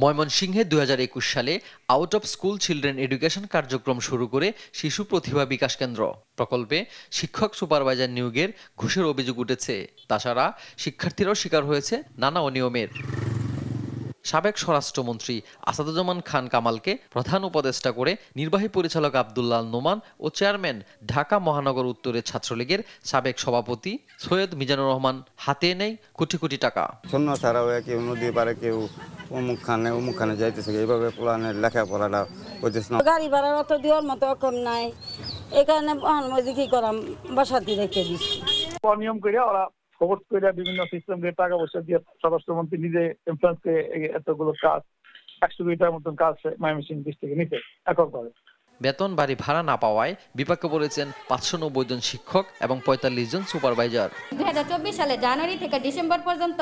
ময়মনসিংহে ২০২১ সালে out of school children education কার্যক্রম শুরু করে শিশু প্রতিভা বিকাশ কেন্দ্র প্রকল্পে শিক্ষক সুপারভাইজার নিয়োগের ঘুষের অভিযোগ উঠেছে। তাছাড়া শিক্ষার্থীরাও শিকার হয়েছে নানা অনিয়মের। সাবেক স্বরাষ্ট্রমন্ত্রী আসাদুজ্জামান খান কামালকে প্রধান উপদেষ্টা করে নির্বাহী পরিচালক আব্দুল্লাহ নোমান ও চেয়ারম্যান ঢাকা মহানগর উত্তরের ছাত্রলীগের সাবেক সভাপতি সৈয়দ মিজানুর রহমান হাতে নেয় কোটি কোটি টাকা। শূন্য ছাড়াও কেউ নদী পারে, কেউ অমুকখানে যাইতেছে, এইভাবে প্লানের লেখাপড়াটা হইতেছে না। গাড়ি ভাড়ার অত দেওয়ার মতো কম নাই, এই কারণে কি করাম বাসাতে রেখে দিচ্ছি। অনিয়ম করে ওরা খবর করে বিভিন্ন সিস্টেম দিয়ে টাকা পয়সা দিয়ে স্বরাষ্ট্রমন্ত্রী নিজে ইনফ্লুয়েন্স করে এতগুলো কাজ 100 কোটির মতন কাজ ময়মনসিংহ ডিস্ট্রিক্টে নিতে এককভাবে। বেতন বাড়ি ভাড়া না পাওয়ায় বিপাকে পড়েছেন 590 জন শিক্ষক এবং 45 জন সুপারভাইজার। 2024 সালে জানুয়ারি থেকে ডিসেম্বর পর্যন্ত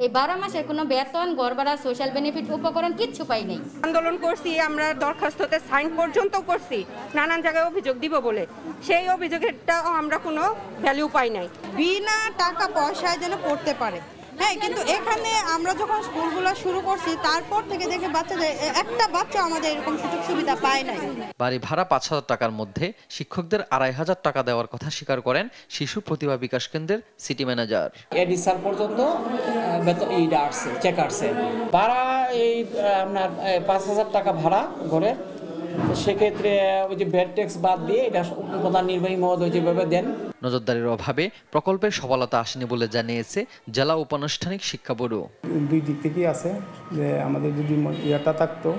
এই 12 মাসের কোনো বেতন, গড় ভাড়া, সোশ্যাল বেনিফিট, উপকরণ কিচ্ছু পাই নাই। আন্দোলন করছি, আমরা দরখাস্ততে সাইন পর্যন্ত করছি, নানান জায়গায় অভিযোগ দিব বলে, সেই অভিযোগেরটাও আমরা কোনো ভ্যালু পাই নাই। বিনা টাকা পয়সায় যেন পড়তে পারে। হ্যাঁ, কিন্তু এখানে আমরা যখন স্কুলগুলো শুরু করছি তারপর থেকে দেখে বাচ্চাদের একটা বাচ্চা আমাদের এরকম সুযোগ সুবিধা পায় নাই। বাড়ি ভাড়া 5,000 টাকার মধ্যে শিক্ষকদের 2,500 টাকা দেওয়ার কথা স্বীকার করেন শিশু প্রতিভা বিকাশ কেন্দ্রের সিটি ম্যানেজার। এডিসার পর্যন্ত বেতন আসছে, চেক আসছে, ভাড়া এই আপনার 5,000 টাকা ভাড়া ঘরের। সেক্ষেত্রে ওই যে ভ্যাট ট্যাক্স বাদ দিয়ে এটা প্রধান নির্বাহী মহোদয় যেভাবে দেন। নজরদারির অভাবে প্রকল্পের সফলতা আসেনি বলে জানিয়েছে জেলা উপানুষ্ঠানিক শিক্ষা বোর্ড। দুই দিক থেকেই আছে যে আমাদের যদি ইয়াটা থাকতো,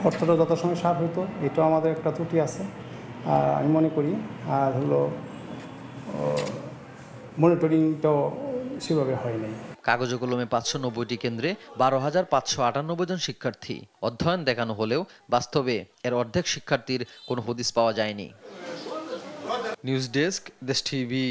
অর্থটা যত সময় সার হতো, এটাও আমাদের একটা ত্রুটি আছে আমি মনে করি। আর হলো মনিটরিংটাও সেভাবে হয় নাই। কাগজে কলমে 590টি কেন্দ্রে 12,598 জন শিক্ষার্থী অধ্যয়ন দেখানো হলেও বাস্তবে এর অর্ধেক শিক্ষার্থীর কোনো হদিস পাওয়া যায়নি। নিউজ ডেস্ক, দেশ টিভি।